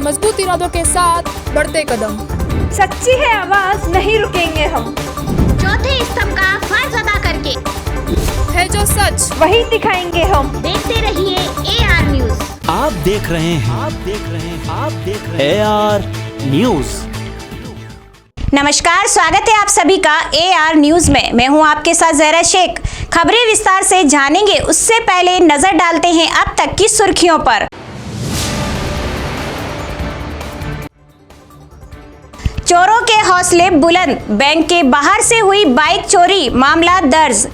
मजबूत इरादों के साथ बढ़ते कदम। सच्ची है आवाज, नहीं रुकेंगे हम। चौथे स्तंभ का फर्ज अदा करके है जो सच वही दिखाएंगे हम। देखते रहिए AR न्यूज। आप देख रहे हैं AR न्यूज। नमस्कार, स्वागत है आप सभी का AR न्यूज में। मैं हूं आपके साथ ज़हरा शेख। खबरें विस्तार से जानेंगे, उससे पहले नजर डालते हैं अब तक की सुर्खियों पर। चोरों के हौसले बुलंद, बैंक के बाहर से हुई बाइक चोरी, मामला दर्ज।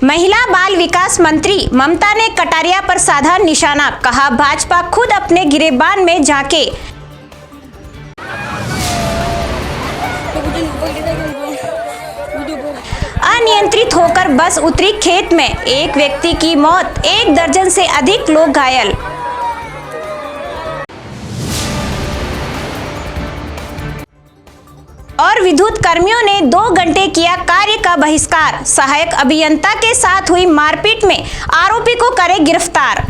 महिला बाल विकास मंत्री ममता ने कटारिया पर साधा निशाना, कहा भाजपा खुद अपने गिरेबान में झांके। अनियंत्रित होकर बस उतरी खेत में, एक व्यक्ति की मौत, 1 दर्जन से अधिक लोग घायल। और विद्युत कर्मियों ने 2 घंटे किया कार्य का बहिष्कार, सहायक अभियंता के साथ हुई मारपीट में आरोपी को करे गिरफ्तार।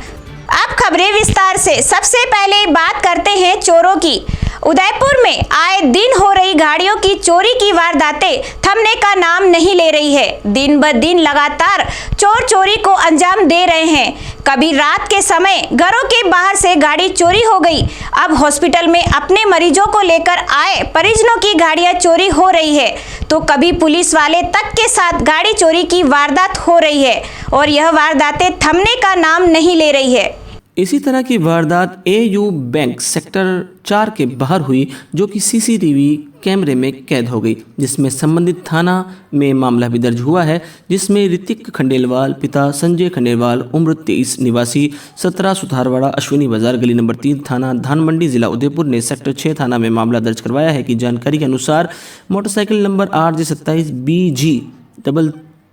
अब खबरें विस्तार से। सबसे पहले बात करते हैं चोरों की। उदयपुर में आए दिन हो रही गाड़ियों की चोरी की वारदातें थमने का नाम नहीं ले रही है। दिन ब दिन लगातार चोर चोरी को अंजाम दे रहे हैं। कभी रात के समय घरों के बाहर से गाड़ी चोरी हो गई, अब हॉस्पिटल में अपने मरीजों को लेकर आए परिजनों की गाड़ियां चोरी हो रही है, तो कभी पुलिस वाले तक के साथ गाड़ी चोरी की वारदात हो रही है और यह वारदातें थमने का नाम नहीं ले रही है। इसी तरह की वारदात AU बैंक सेक्टर 4 के बाहर हुई, जो कि CCTV कैमरे में कैद हो गई, जिसमें संबंधित थाना में मामला भी दर्ज हुआ है, जिसमें ऋतिक खंडेलवाल पिता संजय खंडेलवाल उम्र 23 निवासी 17 सुथारवाड़ा अश्विनी बाजार गली नंबर 3 थाना धानमंडी जिला उदयपुर ने सेक्टर 6 थाना में मामला दर्ज करवाया है कि जानकारी के अनुसार मोटरसाइकिल नंबर RJ27 BG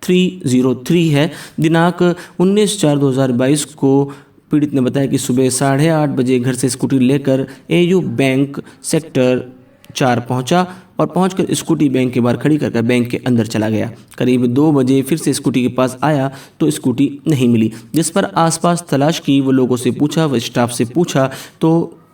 3303 है। दिनांक 19/4/2022 को पीड़ित ने बताया कि सुबह 8:30 बजे घर से स्कूटी लेकर AU बैंक सेक्टर 4 पहुंचा और पहुंचकर स्कूटी बैंक के बाहर खड़ी कर बैंक के अंदर चला गया। करीब 2 बजे फिर से स्कूटी के पास आया तो स्कूटी नहीं मिली, जिस पर आसपास तलाश की, वो लोगों से पूछा, व स्टाफ से पूछा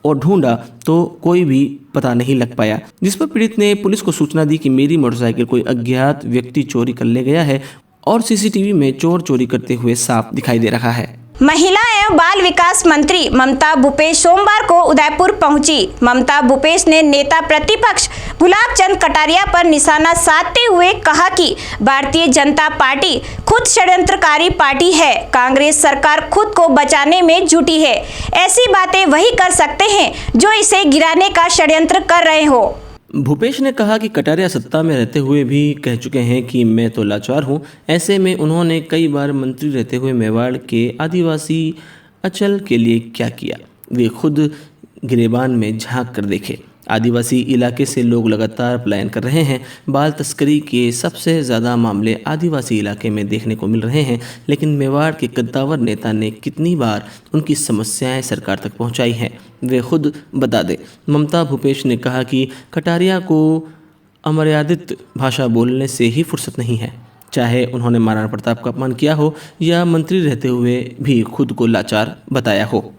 और ढूंढा तो कोई भी पता नहीं लग पाया, जिस पर पीड़ित ने पुलिस को सूचना दी कि मेरी मोटरसाइकिल कोई अज्ञात व्यक्ति चोरी कर ले गया है और CCTV में चोर चोरी करते हुए साफ दिखाई दे रहा है। महिला एवं बाल विकास मंत्री ममता भूपेश सोमवार को उदयपुर पहुंची। ममता भूपेश ने नेता प्रतिपक्ष गुलाब चंद कटारिया पर निशाना साधते हुए कहा कि भारतीय जनता पार्टी खुद षड्यंत्रकारी पार्टी है। कांग्रेस सरकार खुद को बचाने में जुटी है। ऐसी बातें वही कर सकते हैं जो इसे गिराने का षड्यंत्र कर रहे हो। भूपेश ने कहा कि कटारिया सत्ता में रहते हुए भी कह चुके हैं कि मैं तो लाचार हूं। ऐसे में उन्होंने कई बार मंत्री रहते हुए मेवाड़ के आदिवासी अंचल के लिए क्या किया, वे खुद गिरेबान में झांक कर देखे। आदिवासी इलाके से लोग लगातार पलायन कर रहे हैं। बाल तस्करी के सबसे ज़्यादा मामले आदिवासी इलाके में देखने को मिल रहे हैं, लेकिन मेवाड़ के कद्दावर नेता ने कितनी बार उनकी समस्याएं सरकार तक पहुंचाई हैं, वे खुद बता दें। ममता भूपेश ने कहा कि कटारिया को अमर्यादित भाषा बोलने से ही फुर्सत नहीं है, चाहे उन्होंने महाराणा प्रताप का अपमान किया हो या मंत्री रहते हुए भी खुद को लाचार बताया हो।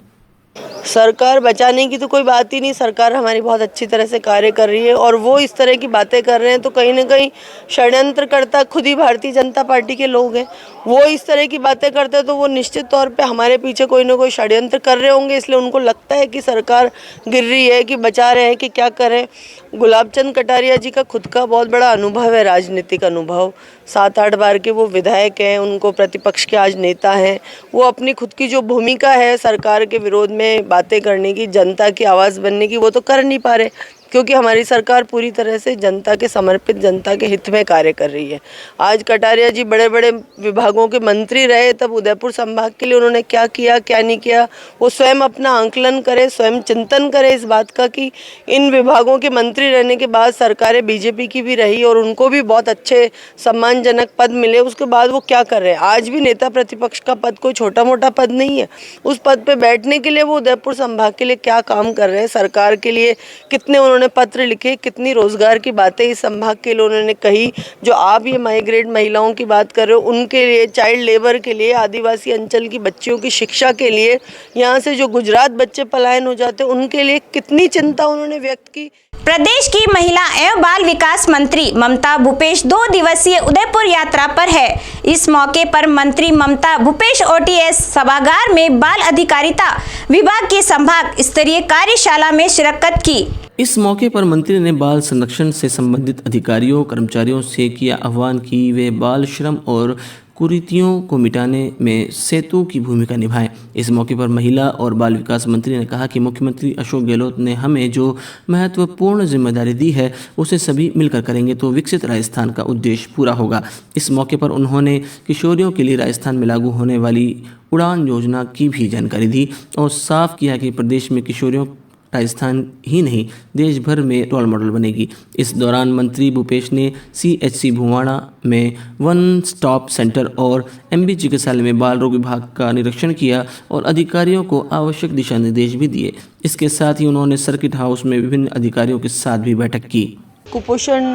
सरकार बचाने की तो कोई बात ही नहीं। सरकार हमारी बहुत अच्छी तरह से कार्य कर रही है और वो इस तरह की बातें कर रहे हैं तो कहीं ना कहीं षड्यंत्रकर्ता खुद ही भारतीय जनता पार्टी के लोग हैं। वो इस तरह की बातें करते हैं तो वो निश्चित तौर पे हमारे पीछे कोई ना कोई षड्यंत्र कर रहे होंगे, इसलिए उनको लगता है कि सरकार गिर रही है, कि बचा रहे हैं, कि क्या करें। गुलाब चंद कटारिया जी का खुद का बहुत बड़ा अनुभव है, राजनीतिक अनुभव। 7-8 बार के वो विधायक हैं, उनको प्रतिपक्ष के आज नेता हैं। वो अपनी खुद की जो भूमिका है सरकार के विरोध में बातें करने की, जनता की आवाज़ बनने की, वो तो कर नहीं पा रहे। क्योंकि हमारी सरकार पूरी तरह से जनता के समर्पित, जनता के हित में कार्य कर रही है। आज कटारिया जी बड़े बड़े विभागों के मंत्री रहे, तब उदयपुर संभाग के लिए उन्होंने क्या किया क्या नहीं किया, वो स्वयं अपना आंकलन करें, स्वयं चिंतन करें इस बात का कि इन विभागों के मंत्री रहने के बाद सरकारें बीजेपी की भी रही और उनको भी बहुत अच्छे सम्मानजनक पद मिले, उसके बाद वो क्या कर रहे हैं। आज भी नेता प्रतिपक्ष का पद कोई छोटा मोटा पद नहीं है, उस पद पर बैठने के लिए वो उदयपुर संभाग के लिए क्या काम कर रहे हैं, सरकार के लिए कितने उन्होंने उन्होंने पत्र लिखे, कितनी रोजगार की बातें इस संभाग के लिए उन्होंने कही। जो आप ये माइग्रेट महिलाओं की बात कर रहे हो, उनके लिए, चाइल्ड लेबर के लिए, आदिवासी अंचल की बच्चियों की शिक्षा के लिए, यहाँ से जो गुजरात बच्चे पलायन हो जाते हैं उनके लिए कितनी चिंता उन्होंने व्यक्त की। प्रदेश की महिला एवं बाल विकास मंत्री ममता भूपेश 2 दिवसीय उदयपुर यात्रा पर है। इस मौके पर मंत्री ममता भूपेश ओटीएस सभागार में बाल अधिकारिता विभाग की संभाग स्तरीय कार्यशाला में शिरकत की। इस मौके पर मंत्री ने बाल संरक्षण से संबंधित अधिकारियों कर्मचारियों से किया आह्वान कि वे बाल श्रम और कुरीतियों को मिटाने में सेतु की भूमिका निभाएं। इस मौके पर महिला और बाल विकास मंत्री ने कहा कि मुख्यमंत्री अशोक गहलोत ने हमें जो महत्वपूर्ण जिम्मेदारी दी है उसे सभी मिलकर करेंगे तो विकसित राजस्थान का उद्देश्य पूरा होगा। इस मौके पर उन्होंने किशोरियों के लिए राजस्थान में लागू होने वाली उड़ान योजना की भी जानकारी दी और साफ किया कि प्रदेश में किशोरियों राजस्थान ही नहीं देश भर में रोल मॉडल बनेगी। इस दौरान मंत्री भूपेश ने CHC भुवाणा में वन स्टॉप सेंटर और MB चिकित्सालय में बाल रोग विभाग का निरीक्षण किया और अधिकारियों को आवश्यक दिशा निर्देश भी दिए। इसके साथ ही उन्होंने सर्किट हाउस में विभिन्न अधिकारियों के साथ भी बैठक की। कुपोषण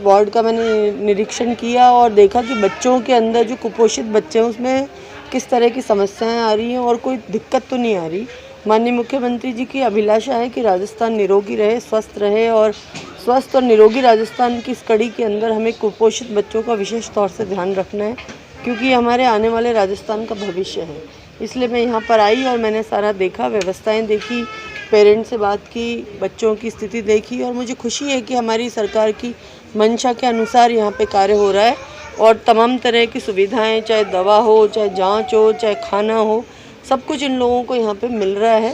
वार्ड का मैंने निरीक्षण किया और देखा कि बच्चों के अंदर जो कुपोषित बच्चे हैं उसमें किस तरह की समस्याएं आ रही हैं और कोई दिक्कत तो नहीं आ रही। माननीय मुख्यमंत्री जी की अभिलाषा है कि राजस्थान निरोगी रहे, स्वस्थ रहे और स्वस्थ और निरोगी राजस्थान की इस कड़ी के अंदर हमें कुपोषित बच्चों का विशेष तौर से ध्यान रखना है, क्योंकि हमारे आने वाले राजस्थान का भविष्य है। इसलिए मैं यहाँ पर आई और मैंने सारा देखा, व्यवस्थाएं देखी, पेरेंट्स से बात की, बच्चों की स्थिति देखी और मुझे खुशी है कि हमारी सरकार की मंशा के अनुसार यहाँ पे कार्य हो रहा है और तमाम तरह की सुविधाएं, चाहे दवा हो, चाहे जांच हो, चाहे खाना हो, सब कुछ इन लोगों को यहाँ पे मिल रहा है।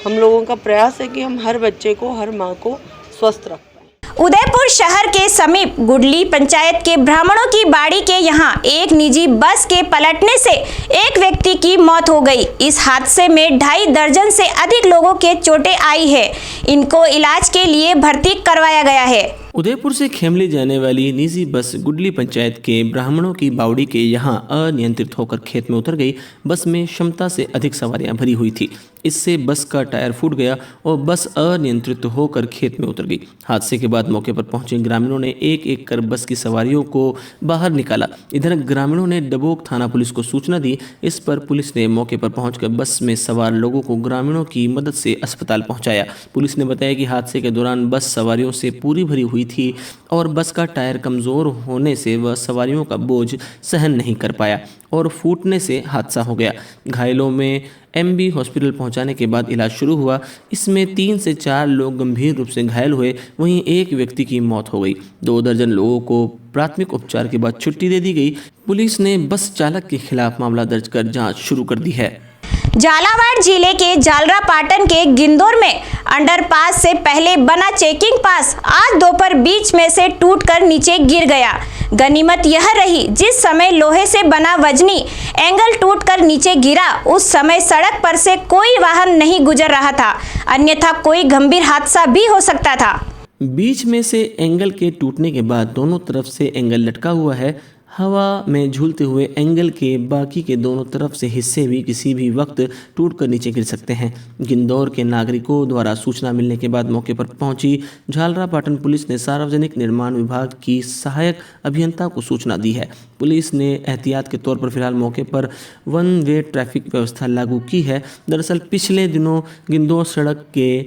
हम लोगों का प्रयास है कि हम हर बच्चे को, हर माँ को स्वस्थ रख पाएं। उदयपुर शहर के समीप गुडली पंचायत के ब्राह्मणों की बाड़ी के यहाँ एक निजी बस के पलटने से एक व्यक्ति की मौत हो गई। इस हादसे में 2.5 दर्जन से अधिक लोगों के चोटें आई है। इनको इलाज के लिए भर्ती करवाया गया है। उदयपुर से खेमली जाने वाली निजी बस गुडली पंचायत के ब्राह्मणों की बावड़ी के यहाँ अनियंत्रित होकर खेत में उतर गई। बस में क्षमता से अधिक सवारियां भरी हुई थी। इससे बस का टायर फूट गया और बस अनियंत्रित होकर खेत में उतर गई। हादसे के बाद मौके पर पहुंचे ग्रामीणों ने एक एक कर बस की सवारियों को बाहर निकाला। इधर ग्रामीणों ने डबोक थाना पुलिस को सूचना दी। इस पर पुलिस ने मौके पर पहुंचकर बस में सवार लोगों को ग्रामीणों की मदद से अस्पताल पहुंचाया। पुलिस ने बताया कि हादसे के दौरान बस सवारियों से पूरी भरी हुई थी और बस का टायर कमजोर होने से वह सवारियों का बोझ सहन नहीं कर पाया और फूटने से हादसा हो गया। घायलों में MB हॉस्पिटल पहुंचाने के बाद इलाज शुरू हुआ। इसमें 3 से 4 लोग गंभीर रूप से घायल हुए, वहीं एक व्यक्ति की मौत हो गई। 2 दर्जन लोगों को प्राथमिक उपचार के बाद छुट्टी दे दी गई। पुलिस ने बस चालक के खिलाफ मामला दर्ज कर जांच शुरू कर दी है। झालावाड़ जिले के झालरापाटन के गिंदौर में अंडरपास से पहले बना चेकिंग पास आज दोपहर बीच में से टूटकर नीचे गिर गया। गनीमत यह रही जिस समय लोहे से बना वजनी एंगल टूटकर नीचे गिरा उस समय सड़क पर से कोई वाहन नहीं गुजर रहा था, अन्यथा कोई गंभीर हादसा भी हो सकता था। बीच में से एंगल के टूटने के बाद दोनों तरफ से एंगल लटका हुआ है। हवा में झूलते हुए एंगल के बाकी के दोनों तरफ से हिस्से भी किसी भी वक्त टूटकर नीचे गिर सकते हैं। गिंदौर के नागरिकों द्वारा सूचना मिलने के बाद मौके पर पहुंची झालरापाटन पुलिस ने सार्वजनिक निर्माण विभाग की सहायक अभियंता को सूचना दी है। पुलिस ने एहतियात के तौर पर फिलहाल मौके पर 1 वे ट्रैफिक व्यवस्था लागू की है। दरअसल पिछले दिनों गिंदौर सड़क के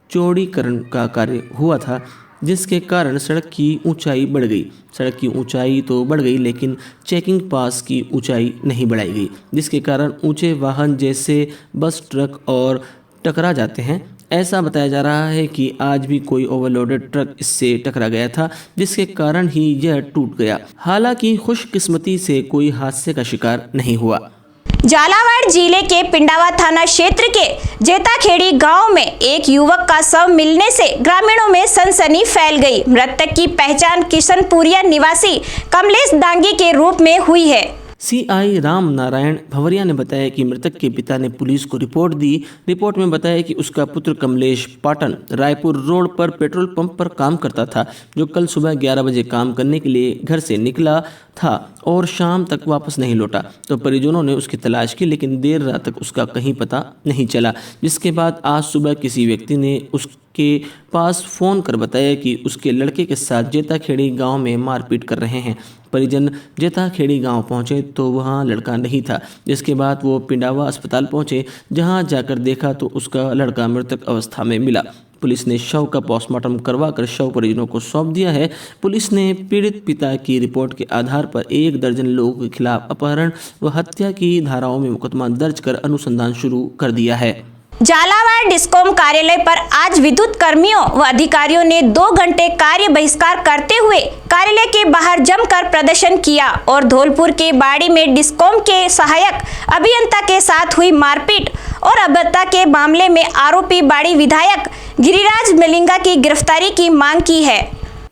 चौड़ीकरण का कार्य हुआ था, जिसके कारण सड़क की ऊंचाई बढ़ गई। सड़क की ऊंचाई तो बढ़ गई लेकिन चेकिंग पास की ऊंचाई नहीं बढ़ाई गई, जिसके कारण ऊंचे वाहन जैसे बस, ट्रक और टकरा जाते हैं। ऐसा बताया जा रहा है कि आज भी कोई ओवरलोडेड ट्रक इससे टकरा गया था, जिसके कारण ही यह टूट गया। हालांकि खुशकिस्मती से कोई हादसे का शिकार नहीं हुआ। झालावाड़ जिले के पिंडावा थाना क्षेत्र के जेताखेड़ी गांव में एक युवक का शव मिलने से ग्रामीणों में सनसनी फैल गई। मृतक की पहचान किशनपुरिया निवासी कमलेश दांगी के रूप में हुई है। CI राम नारायण भवरिया ने बताया कि मृतक के पिता ने पुलिस को रिपोर्ट दी। रिपोर्ट में बताया कि उसका पुत्र कमलेश पाटन रायपुर रोड पर पेट्रोल पंप पर काम करता था, जो कल सुबह 11 बजे काम करने के लिए घर से निकला था और शाम तक वापस नहीं लौटा। तो परिजनों ने उसकी तलाश की लेकिन देर रात तक उसका कहीं पता नहीं चला, जिसके बाद आज सुबह किसी व्यक्ति ने उसके के पास फ़ोन कर बताया कि उसके लड़के के साथ जेताखेड़ी गांव में मारपीट कर रहे हैं। परिजन जेताखेड़ी गांव पहुंचे तो वहां लड़का नहीं था, जिसके बाद वो पिंडावा अस्पताल पहुंचे, जहां जाकर देखा तो उसका लड़का मृतक अवस्था में मिला। पुलिस ने शव का पोस्टमार्टम करवाकर शव परिजनों को सौंप दिया है। पुलिस ने पीड़ित पिता की रिपोर्ट के आधार पर 1 दर्जन लोगों के खिलाफ अपहरण व हत्या की धाराओं में मुकदमा दर्ज कर अनुसंधान शुरू कर दिया है। झालावाड़ डिस्कॉम कार्यालय पर आज विद्युत कर्मियों व अधिकारियों ने 2 घंटे कार्य बहिष्कार करते हुए कार्यालय के बाहर जमकर प्रदर्शन किया और धौलपुर के बाड़ी में डिस्कॉम के सहायक अभियंता के साथ हुई मारपीट और अभद्रता के मामले में आरोपी बाड़ी विधायक गिरिराज मलिंगा की गिरफ्तारी की मांग की है।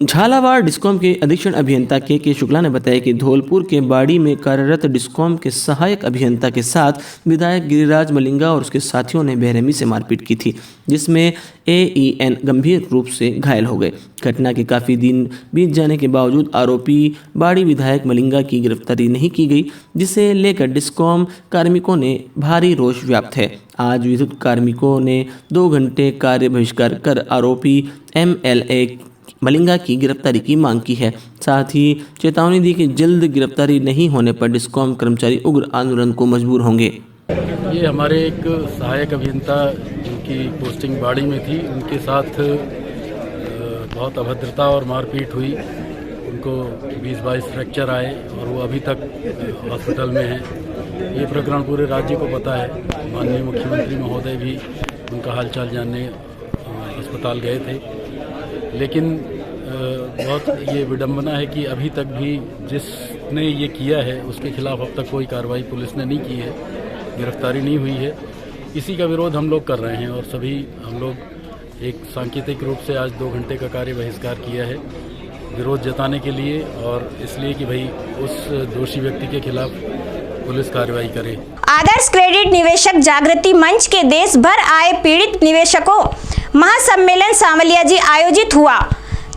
झालावाड़ डिस्कॉम के अधीक्षण अभियंता के शुक्ला ने बताया कि धौलपुर के बाड़ी में कार्यरत डिस्कॉम के सहायक अभियंता के साथ विधायक गिरिराज मलिंगा और उसके साथियों ने बेरहमी से मारपीट की थी, जिसमें AEN गंभीर रूप से घायल हो गए। घटना के काफ़ी दिन बीत जाने के बावजूद आरोपी बाड़ी विधायक मलिंगा की गिरफ्तारी नहीं की गई, जिसे लेकर डिस्कॉम कार्मिकों ने भारी रोष व्याप्त है। आज विद्युत कार्मिकों ने 2 घंटे कार्य बहिष्कार कर आरोपी MLA मलिंगा की गिरफ्तारी की मांग की है। साथ ही चेतावनी दी कि जल्द गिरफ्तारी नहीं होने पर डिस्कॉम कर्मचारी उग्र आंदोलन को मजबूर होंगे। ये हमारे एक सहायक अभियंता जिनकी पोस्टिंग बाड़ी में थी, उनके साथ बहुत अभद्रता और मारपीट हुई। उनको 20-22 फ्रैक्चर आए और वो अभी तक हॉस्पिटल में हैं। ये प्रकरण पूरे राज्य को पता है। माननीय मुख्यमंत्री महोदय भी उनका हालचाल जानने अस्पताल गए थे, लेकिन बहुत ये विडंबना है कि अभी तक भी जिसने ये किया है उसके खिलाफ अब तक कोई कार्रवाई पुलिस ने नहीं की है, गिरफ्तारी नहीं हुई है। इसी का विरोध हम लोग कर रहे हैं और सभी हम लोग एक सांकेतिक रूप से आज 2 घंटे का कार्य बहिष्कार किया है, विरोध जताने के लिए और इसलिए कि भाई उस दोषी व्यक्ति के खिलाफ पुलिस कार्रवाई करे। आदर्श क्रेडिट निवेशक जागृति मंच के देश भर आए पीड़ित निवेशकों महासम्मेलन सांवलियाजी आयोजित हुआ।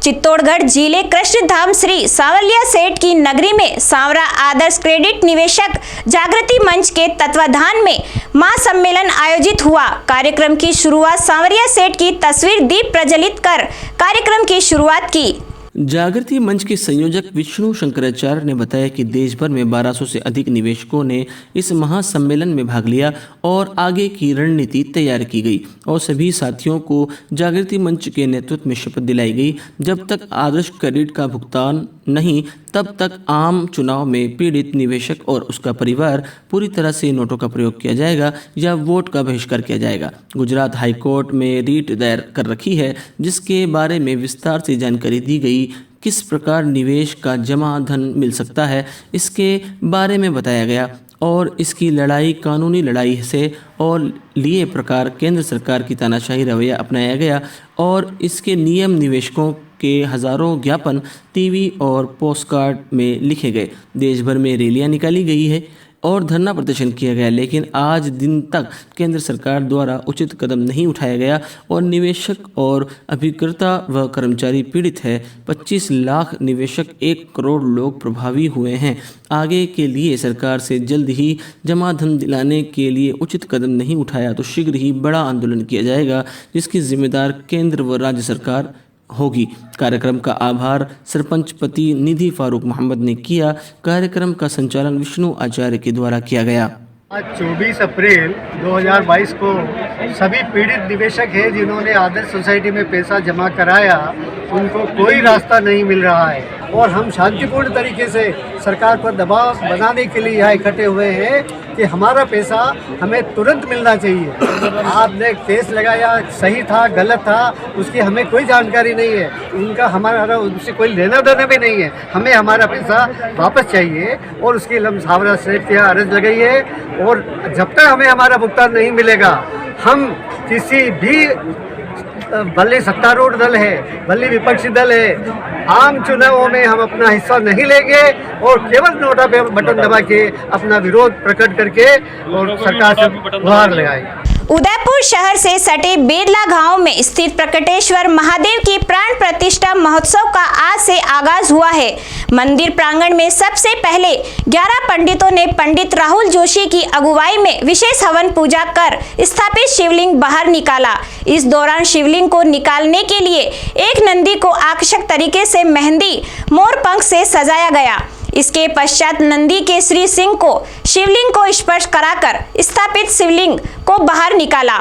चित्तौड़गढ़ जिले कृष्णधाम श्री सांवलिया सेठ की नगरी में सांवरा आदर्श क्रेडिट निवेशक जागृति मंच के तत्वाधान में महासम्मेलन आयोजित हुआ। कार्यक्रम की शुरुआत सांवरिया सेठ की तस्वीर दीप प्रज्वलित कर कार्यक्रम की शुरुआत की। जागृति मंच के संयोजक विष्णु शंकराचार्य ने बताया कि देश भर में 1200 से अधिक निवेशकों ने इस महासम्मेलन में भाग लिया और आगे की रणनीति तैयार की गई और सभी साथियों को जागृति मंच के नेतृत्व में शपथ दिलाई गई। जब तक आदर्श क्रेडिट का भुगतान नहीं, तब तक आम चुनाव में पीड़ित निवेशक और उसका परिवार पूरी तरह से नोटों का प्रयोग किया जाएगा या वोट का बहिष्कार किया जाएगा। गुजरात हाईकोर्ट में रीट दायर कर रखी है, जिसके बारे में विस्तार से जानकारी दी गई। किस प्रकार निवेश का जमा धन मिल सकता है, इसके बारे में बताया गया और इसकी लड़ाई कानूनी लड़ाई से और लिए प्रकार केंद्र सरकार की तानाशाही रवैया अपनाया गया और इसके नियम निवेशकों के हज़ारों ज्ञापन टीवी और पोस्टकार्ड में लिखे गए। देश भर में रैलियां निकाली गई है और धरना प्रदर्शन किया गया, लेकिन आज दिन तक केंद्र सरकार द्वारा उचित कदम नहीं उठाया गया और निवेशक और अभिकर्ता व कर्मचारी पीड़ित है। 25 लाख निवेशक 1 करोड़ लोग प्रभावी हुए हैं। आगे के लिए सरकार से जल्द ही जमा धन दिलाने के लिए उचित कदम नहीं उठाया तो शीघ्र ही बड़ा आंदोलन किया जाएगा, जिसकी जिम्मेदार केंद्र व राज्य सरकार होगी। कार्यक्रम का आभार सरपंच पति निधि फारूक मोहम्मद ने किया। कार्यक्रम का संचालन विष्णु आचार्य के द्वारा किया गया। आज 24 अप्रैल 2022 को सभी पीड़ित निवेशक हैं जिन्होंने आदर्श सोसाइटी में पैसा जमा कराया, उनको कोई रास्ता नहीं मिल रहा है और हम शांतिपूर्ण तरीके से सरकार पर दबाव बनाने के लिए यहाँ इकट्ठे हुए हैं कि हमारा पैसा हमें तुरंत मिलना चाहिए। आपने केस लगाया, सही था गलत था, उसकी हमें कोई जानकारी नहीं है, उनका हमारा उससे कोई लेना देना भी नहीं है। हमें हमारा पैसा वापस चाहिए और उसके लिए हम सांवरा सेठ के यहाँ अर्ज लगाई है और जब तक हमें हमारा भुगतान नहीं मिलेगा हम किसी भी भले सत्तारूढ़ दल है, भले विपक्षी दल है, आम चुनावों में हम अपना हिस्सा नहीं लेंगे और केवल नोटा पे बटन दबा के अपना विरोध प्रकट करके और सरकार से गुहार लगाएंगे। उदयपुर शहर से सटे बेदला गांव में स्थित प्रकटेश्वर महादेव की प्राण प्रतिष्ठा महोत्सव का आज से आगाज हुआ है। मंदिर प्रांगण में सबसे पहले 11 पंडितों ने पंडित राहुल जोशी की अगुवाई में विशेष हवन पूजा कर स्थापित शिवलिंग बाहर निकाला। इस दौरान शिवलिंग को निकालने के लिए एक नंदी को आकर्षक तरीके से मेहंदी मोर पंख से सजाया गया। इसके पश्चात नंदी के श्री सिंह को शिवलिंग को स्पर्श कराकर स्थापित शिवलिंग को बाहर निकाला।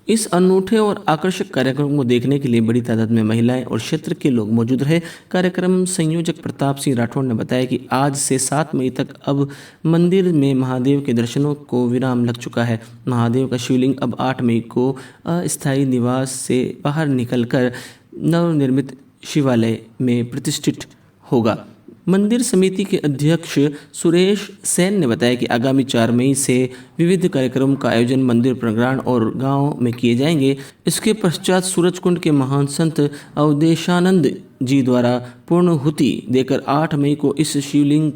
इस अनूठे और आकर्षक कार्यक्रम को देखने के लिए बड़ी तादाद में महिलाएं और क्षेत्र के लोग मौजूद रहे। कार्यक्रम संयोजक प्रताप सिंह राठौड़ ने बताया कि आज से 7 मई तक अब मंदिर में महादेव के दर्शनों को विराम लग चुका है। महादेव का शिवलिंग अब 8 मई को अस्थायी निवास से बाहर निकलकर नवनिर्मित शिवालय में प्रतिष्ठित होगा। मंदिर समिति के अध्यक्ष सुरेश सेन ने बताया कि आगामी 4 मई से विविध कार्यक्रमों का आयोजन मंदिर प्रांगण और गांव में किए जाएंगे। इसके पश्चात सूरजकुंड के महान संत अवधेशानंद जी द्वारा पूर्णाहुति देकर 8 मई को इस शिवलिंग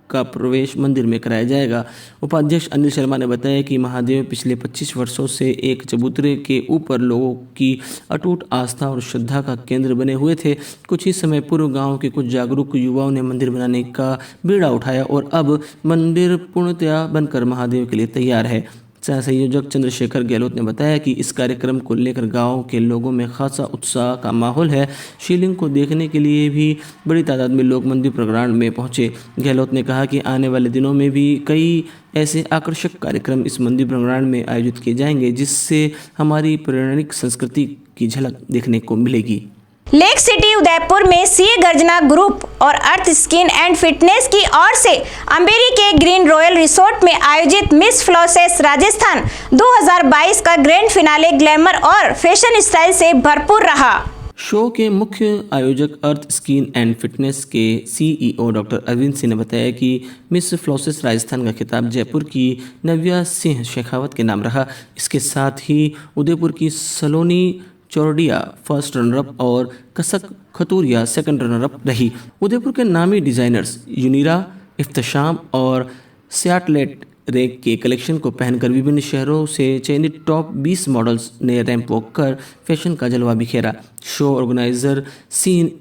का प्रवेश मंदिर में कराया जाएगा। उपाध्यक्ष अनिल शर्मा ने बताया कि महादेव पिछले 25 वर्षों से एक चबूतरे के ऊपर लोगों की अटूट आस्था और श्रद्धा का केंद्र बने हुए थे। कुछ ही समय पूर्व गांव के कुछ जागरूक युवाओं ने मंदिर बनाने का बीड़ा उठाया और अब मंदिर पूर्णतया बनकर महादेव के लिए तैयार है। सह संयोजक चंद्रशेखर गहलोत ने बताया कि इस कार्यक्रम को लेकर गांव के लोगों में खासा उत्साह का माहौल है। शिवलिंग को देखने के लिए भी बड़ी तादाद में लोग मंदिर प्रांगण में पहुंचे। गहलोत ने कहा कि आने वाले दिनों में भी कई ऐसे आकर्षक कार्यक्रम इस मंदिर प्रांगण में आयोजित किए जाएंगे, जिससे हमारी पौराणिक संस्कृति की झलक देखने को मिलेगी। लेक सिटी उदयपुर में सीए गर्जना ग्रुप और अर्थ स्किन एंड फिटनेस की ओर से अंबेरी के ग्रीन रॉयल रिसोर्ट में आयोजित मिस फ्लॉसेस राजस्थान 2022 का ग्रैंड फिनाले ग्लैमर और फैशन स्टाइल से भरपूर रहा। शो के मुख्य आयोजक अर्थ स्किन एंड फिटनेस के सीईओ डॉक्टर अरविंद सिंह ने बताया कि मिस फ्लॉसेस राजस्थान का खिताब जयपुर की नव्या सिंह शेखावत के नाम रहा। इसके साथ ही उदयपुर की सलोनी चौरडिया फर्स्ट रनरअप और कसक खतूरिया सेकंड रनरअप रही। उदयपुर के नामी डिजाइनर्स यूनिरा, इफ्तशाम और सियाटलेट रेक के कलेक्शन को पहनकर विभिन्न शहरों से चयनित टॉप 20 मॉडल्स ने रैंप वॉक कर फैशन का जलवा बिखेरा। Show organiser scene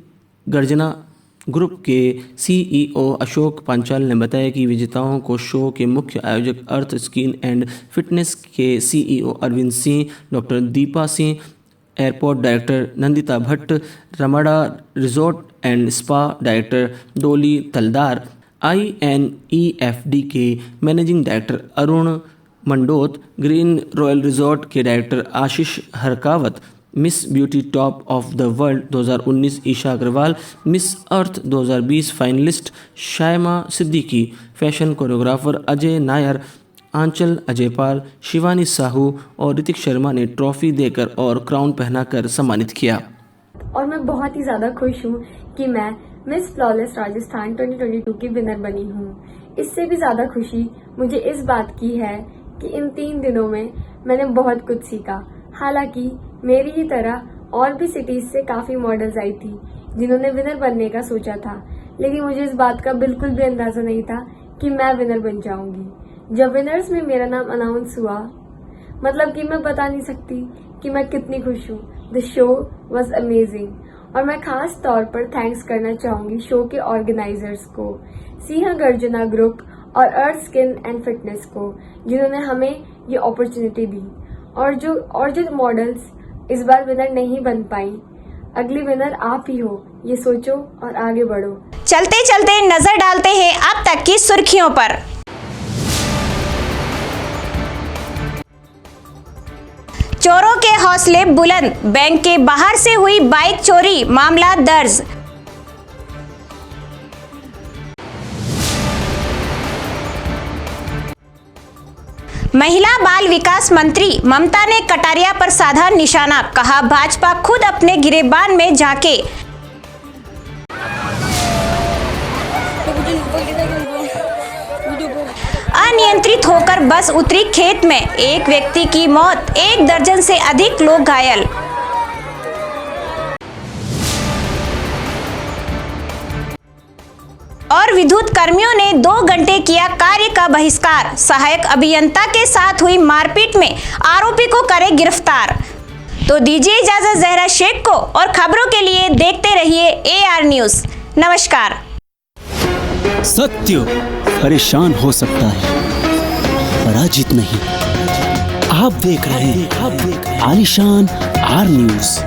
Garjana group के सीईओ अशोक पांचाल ने बताया कि विजेताओं को शो के मुख्य आयोजक अर्थ स्किन एंड फिटनेस के CEO Arvind Singh, doctor Deepa Singh, airport director Nandita Bhatt, Ramada resort and spa director Dolly Taldar, INEFD के managing director Arun Mandot, green royal resort के director Ashish Harkawat, miss beauty top of the world 2019 Isha Agarwal, miss earth 2020 finalist Shaima Siddiqui, fashion choreographer Ajay Nair, Aanchal Ajaypal, Shivani Sahu और ऋतिक शर्मा ने trophy देकर और crown पहनाकर सम्मानित किया। और मैं बहुत ही ज़्यादा खुश हूँ कि मैं मिस फ्लॉलेस राजस्थान 2022 की विनर बनी हूँ। इससे भी ज़्यादा खुशी मुझे इस बात की है कि इन 3 दिनों में मैंने बहुत कुछ सीखा। हालांकि मेरी ही तरह और भी सिटीज़ से काफ़ी मॉडल्स आई थी जिन्होंने विनर बनने का सोचा था, लेकिन मुझे इस बात का बिल्कुल भी अंदाज़ा नहीं था कि मैं विनर बन जाऊँगी। जब विनर्स में मेरा नाम अनाउंस हुआ, मतलब कि मैं बता नहीं सकती कि मैं कितनी खुश हूँ। द शो वॉज अमेजिंग और मैं खास तौर पर थैंक्स करना चाहूँगी शो के ऑर्गेनाइजर्स को, सिंह गर्जना ग्रुप और अर्थ स्किन एंड फिटनेस को, जिन्होंने हमें ये अपॉर्चुनिटी दी। और जो मॉडल्स इस बार विनर नहीं बन पाई, अगली विनर आप ही हो, ये सोचो और आगे बढ़ो। चलते चलते नजर डालते हैं अब तक की सुर्खियों पर। चोरों के हौसले बुलंद, बैंक के बाहर से हुई बाइक चोरी, मामला दर्ज। महिला बाल विकास मंत्री ममता ने कटारिया पर साधा निशाना, कहा भाजपा खुद अपने गिरेबान में झांके। अनियंत्रित होकर बस उतरी खेत में, एक व्यक्ति की मौत, 1 दर्जन से अधिक लोग घायल। और विद्युत कर्मियों ने 2 घंटे किया कार्य का बहिष्कार। सहायक अभियंता के साथ हुई मारपीट में आरोपी को करे गिरफ्तार। तो दीजिए इजाजत जहरा शेख को, और खबरों के लिए देखते रहिए AR न्यूज़। नमस्कार। सत्य परेशान हो सकता है, पराजित नहीं। आप देख रहे हैं आलिशान R न्यूज़।